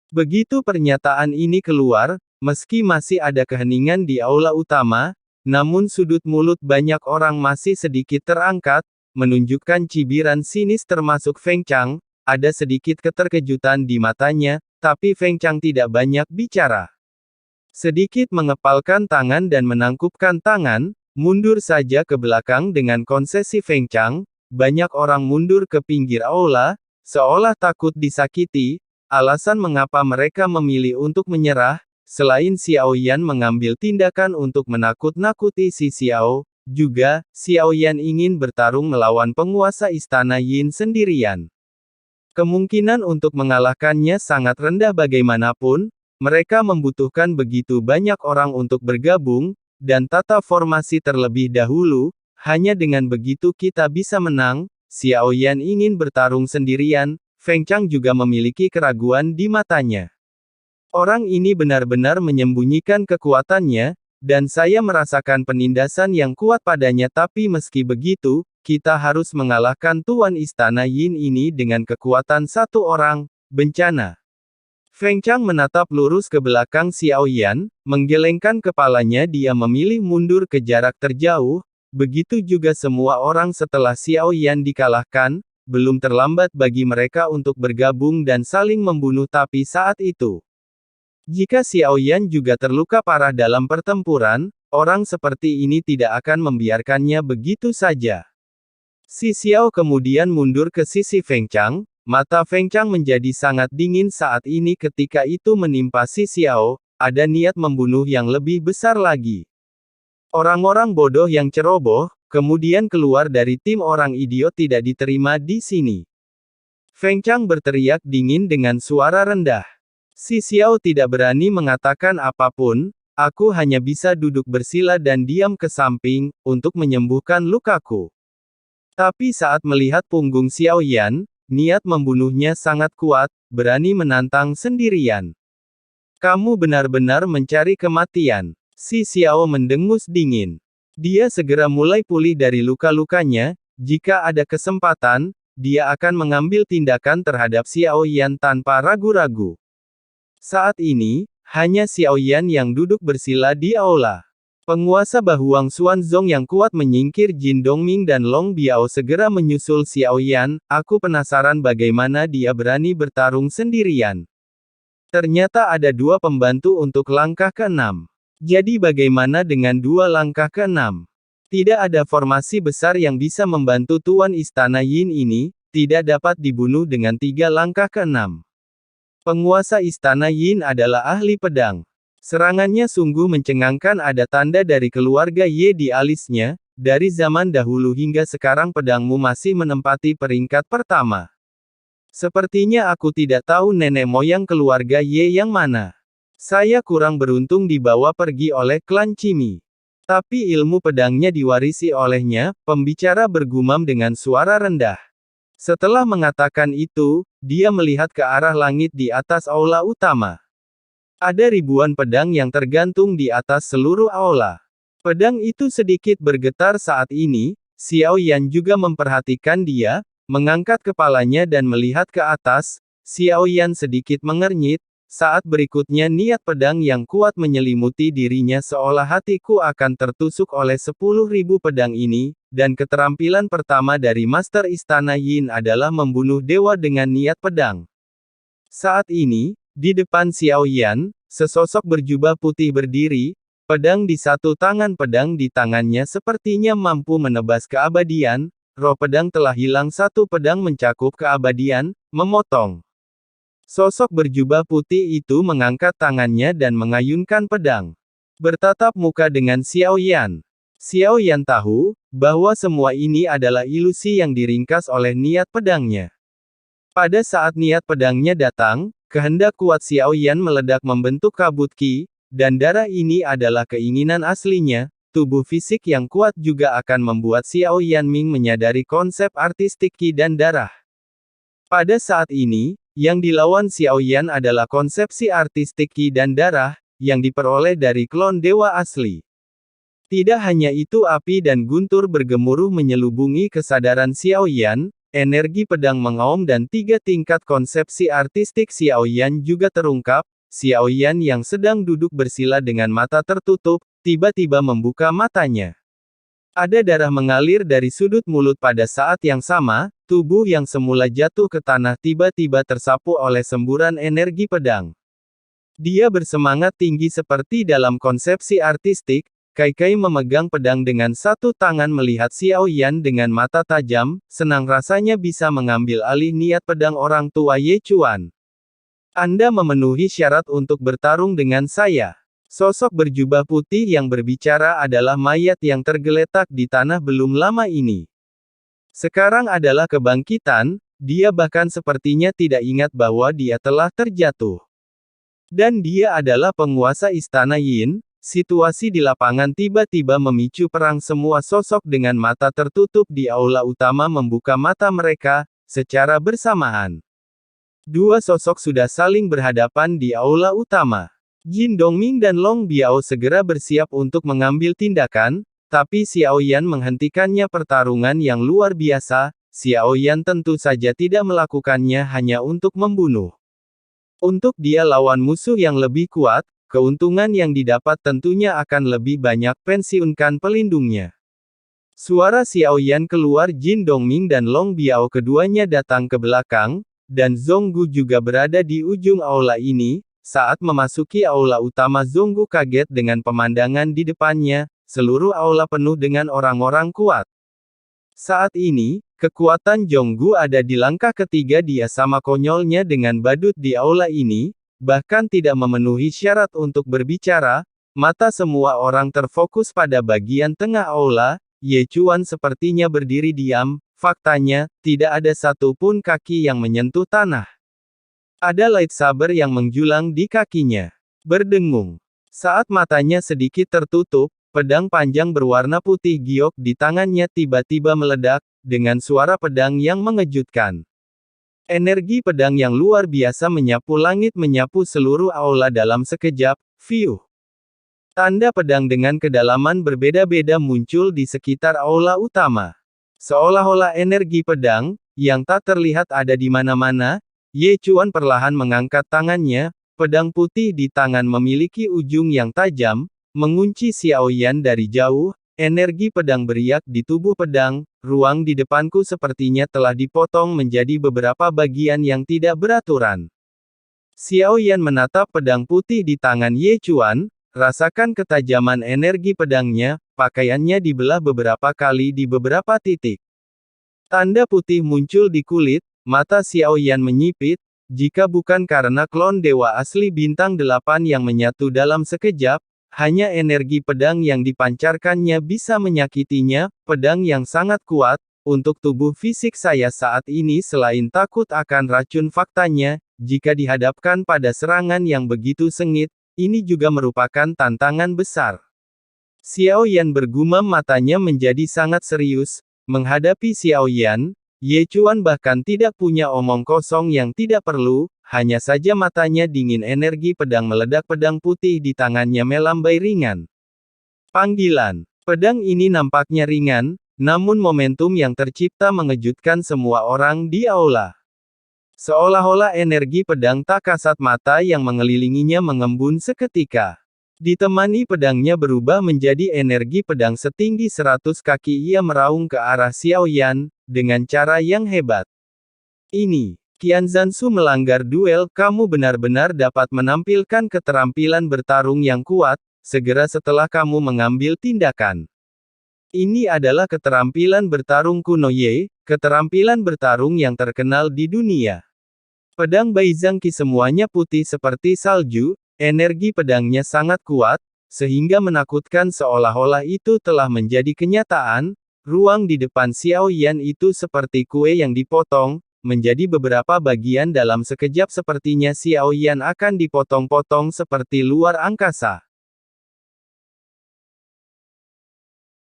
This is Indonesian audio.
Begitu pernyataan ini keluar, meski masih ada keheningan di aula utama, namun sudut mulut banyak orang masih sedikit terangkat, menunjukkan cibiran sinis termasuk Feng Chang, ada sedikit keterkejutan di matanya, tapi Feng Chang tidak banyak bicara. Sedikit mengepalkan tangan dan menangkupkan tangan, mundur saja ke belakang dengan konsesi Feng Chang, banyak orang mundur ke pinggir aula, seolah takut disakiti. Alasan mengapa mereka memilih untuk menyerah, selain Xiao Yan mengambil tindakan untuk menakut-nakuti si Xiao, juga, Xiao Yan ingin bertarung melawan penguasa istana Yin sendirian. Kemungkinan untuk mengalahkannya sangat rendah bagaimanapun, mereka membutuhkan begitu banyak orang untuk bergabung, dan tata formasi terlebih dahulu, hanya dengan begitu kita bisa menang. Xiao Yan ingin bertarung sendirian. Feng Chang juga memiliki keraguan di matanya. Orang ini benar-benar menyembunyikan kekuatannya, dan saya merasakan penindasan yang kuat padanya, tapi meski begitu, kita harus mengalahkan Tuan Istana Yin ini dengan kekuatan satu orang, bencana. Feng Chang menatap lurus ke belakang Xiao Yan, menggelengkan kepalanya, dia memilih mundur ke jarak terjauh, begitu juga semua orang setelah Xiao Yan dikalahkan. Belum terlambat bagi mereka untuk bergabung dan saling membunuh, tapi saat itu, jika Xiao Yan juga terluka parah dalam pertempuran, orang seperti ini tidak akan membiarkannya begitu saja. Si Xiao kemudian mundur ke sisi Feng Chang, mata Feng Chang menjadi sangat dingin saat ini ketika itu menimpa si Xiao, ada niat membunuh yang lebih besar lagi. Orang-orang bodoh yang ceroboh, kemudian keluar dari tim orang idiot tidak diterima di sini. Feng Chang berteriak dingin dengan suara rendah. Si Xiao tidak berani mengatakan apapun, aku hanya bisa duduk bersila dan diam ke samping, untuk menyembuhkan lukaku. Tapi saat melihat punggung Xiao Yan, niat membunuhnya sangat kuat, berani menantang sendirian. Kamu benar-benar mencari kematian. Si Xiao mendengus dingin. Dia segera mulai pulih dari luka-lukanya, jika ada kesempatan, dia akan mengambil tindakan terhadap Xiao Yan tanpa ragu-ragu. Saat ini, hanya Xiao Yan yang duduk bersila di aula. Penguasa Bahuang Xuanzong yang kuat menyingkir Jin Dongming dan Long Biao segera menyusul Xiao Yan, aku penasaran bagaimana dia berani bertarung sendirian. Ternyata ada dua pembantu untuk langkah ke-6. Jadi bagaimana dengan dua langkah ke-6? Tidak ada formasi besar yang bisa membantu Tuan Istana Yin ini, tidak dapat dibunuh dengan 3 langkah ke-6. Penguasa Istana Yin adalah ahli pedang. Serangannya sungguh mencengangkan, ada tanda dari keluarga Ye di alisnya, dari zaman dahulu hingga sekarang pedangmu masih menempati peringkat pertama. Sepertinya aku tidak tahu nenek moyang keluarga Ye yang mana. Saya kurang beruntung dibawa pergi oleh klan Cimi. Tapi ilmu pedangnya diwarisi olehnya, pembicara bergumam dengan suara rendah. Setelah mengatakan itu, dia melihat ke arah langit di atas aula utama. Ada ribuan pedang yang tergantung di atas seluruh aula. Pedang itu sedikit bergetar saat ini, Xiao Yan juga memperhatikan dia, mengangkat kepalanya dan melihat ke atas, Xiao Yan sedikit mengernyit. Saat berikutnya niat pedang yang kuat menyelimuti dirinya seolah hatiku akan tertusuk oleh 10.000 pedang ini, dan keterampilan pertama dari Master Istana Yin adalah membunuh dewa dengan niat pedang. Saat ini, di depan Xiao Yan, sesosok berjubah putih berdiri, pedang di satu tangan, pedang di tangannya sepertinya mampu menebas keabadian, roh pedang telah hilang, satu pedang mencakup keabadian, memotong. Sosok berjubah putih itu mengangkat tangannya dan mengayunkan pedang. Bertatap muka dengan Xiao Yan. Xiao Yan tahu, bahwa semua ini adalah ilusi yang diringkas oleh niat pedangnya. Pada saat niat pedangnya datang, kehendak kuat Xiao Yan meledak membentuk kabut Qi, dan darah ini adalah keinginan aslinya, tubuh fisik yang kuat juga akan membuat Xiao Yan Ming menyadari konsep artistik Qi dan darah. Pada saat ini, yang dilawan Xiao Yan adalah konsepsi artistik Qi dan darah, yang diperoleh dari klon dewa asli. Tidak hanya itu, api dan guntur bergemuruh menyelubungi kesadaran Xiao Yan, energi pedang mengaum dan tiga tingkat konsepsi artistik Xiao Yan juga terungkap. Xiao Yan yang sedang duduk bersila dengan mata tertutup, tiba-tiba membuka matanya. Ada darah mengalir dari sudut mulut pada saat yang sama, tubuh yang semula jatuh ke tanah tiba-tiba tersapu oleh semburan energi pedang. Dia bersemangat tinggi seperti dalam konsepsi artistik. Kai Kai memegang pedang dengan satu tangan melihat Xiao Yan dengan mata tajam, senang rasanya bisa mengambil alih niat pedang orang tua Ye Chuan. Anda memenuhi syarat untuk bertarung dengan saya. Sosok berjubah putih yang berbicara adalah mayat yang tergeletak di tanah belum lama ini. Sekarang adalah kebangkitan, dia bahkan sepertinya tidak ingat bahwa dia telah terjatuh. Dan dia adalah penguasa Istana Yin. Situasi di lapangan tiba-tiba memicu perang. Semua sosok dengan mata tertutup di aula utama membuka mata mereka, secara bersamaan. Dua sosok sudah saling berhadapan di aula utama. Jin Dongming dan Long Biao segera bersiap untuk mengambil tindakan, tapi Xiao Yan menghentikannya. Pertarungan yang luar biasa. Xiao Yan tentu saja tidak melakukannya hanya untuk membunuh. Untuk dia lawan musuh yang lebih kuat, keuntungan yang didapat tentunya akan lebih banyak. Pensiunkan pelindungnya. Suara Xiao Yan keluar. Jin Dongming dan Long Biao keduanya datang ke belakang, dan Zonggu juga berada di ujung aula ini. Saat memasuki aula utama, Zonggu kaget dengan pemandangan di depannya. Seluruh aula penuh dengan orang-orang kuat. Saat ini, kekuatan Zonggu ada di langkah ketiga. Dia sama konyolnya dengan badut di aula ini, bahkan tidak memenuhi syarat untuk berbicara. Mata semua orang terfokus pada bagian tengah aula. Ye Chuan sepertinya berdiri diam. Faktanya, tidak ada satupun kaki yang menyentuh tanah. Ada lightsaber yang menjulang di kakinya. Berdengung. Saat matanya sedikit tertutup, pedang panjang berwarna putih giok di tangannya tiba-tiba meledak, dengan suara pedang yang mengejutkan. Energi pedang yang luar biasa menyapu langit, menyapu seluruh aula dalam sekejap. Fiuh. Tanda pedang dengan kedalaman berbeda-beda muncul di sekitar aula utama. Seolah-olah energi pedang, yang tak terlihat ada di mana-mana. Ye Chuan perlahan mengangkat tangannya. Pedang putih di tangan memiliki ujung yang tajam, mengunci Xiao Yan dari jauh. Energi pedang beriak di tubuh pedang. Ruang di depanku sepertinya telah dipotong menjadi beberapa bagian yang tidak beraturan. Xiao Yan menatap pedang putih di tangan Ye Chuan. Rasakan ketajaman energi pedangnya. Pakaiannya dibelah beberapa kali di beberapa titik. Tanda putih muncul di kulit. Mata Xiao Yan menyipit. Jika bukan karena klon dewa asli bintang 8 yang menyatu dalam sekejap, hanya energi pedang yang dipancarkannya bisa menyakitinya. Pedang yang sangat kuat. Untuk tubuh fisik saya saat ini selain takut akan racun, faktanya, jika dihadapkan pada serangan yang begitu sengit, ini juga merupakan tantangan besar. Xiao Yan bergumam, matanya menjadi sangat serius. Menghadapi Xiao Yan, Ye Chuan bahkan tidak punya omong kosong yang tidak perlu, hanya saja matanya dingin. Energi pedang meledak. Pedang putih di tangannya melambai ringan. Panggilan. Pedang ini nampaknya ringan, namun momentum yang tercipta mengejutkan semua orang di aula. Seolah-olah energi pedang tak kasat mata yang mengelilinginya mengembun seketika. Ditemani pedangnya berubah menjadi energi pedang setinggi 100 kaki. Ia meraung ke arah Xiao Yan, dengan cara yang hebat. Ini, Qianzansu melanggar duel. Kamu benar-benar dapat menampilkan keterampilan bertarung yang kuat, segera setelah kamu mengambil tindakan. Ini adalah keterampilan bertarung kuno Ye, keterampilan bertarung yang terkenal di dunia. Pedang Baizhang Qi semuanya putih seperti salju. Energi pedangnya sangat kuat, sehingga menakutkan. Seolah-olah itu telah menjadi kenyataan. Ruang di depan Xiao Yan itu seperti kue yang dipotong, menjadi beberapa bagian dalam sekejap. Sepertinya Xiao Yan akan dipotong-potong seperti luar angkasa.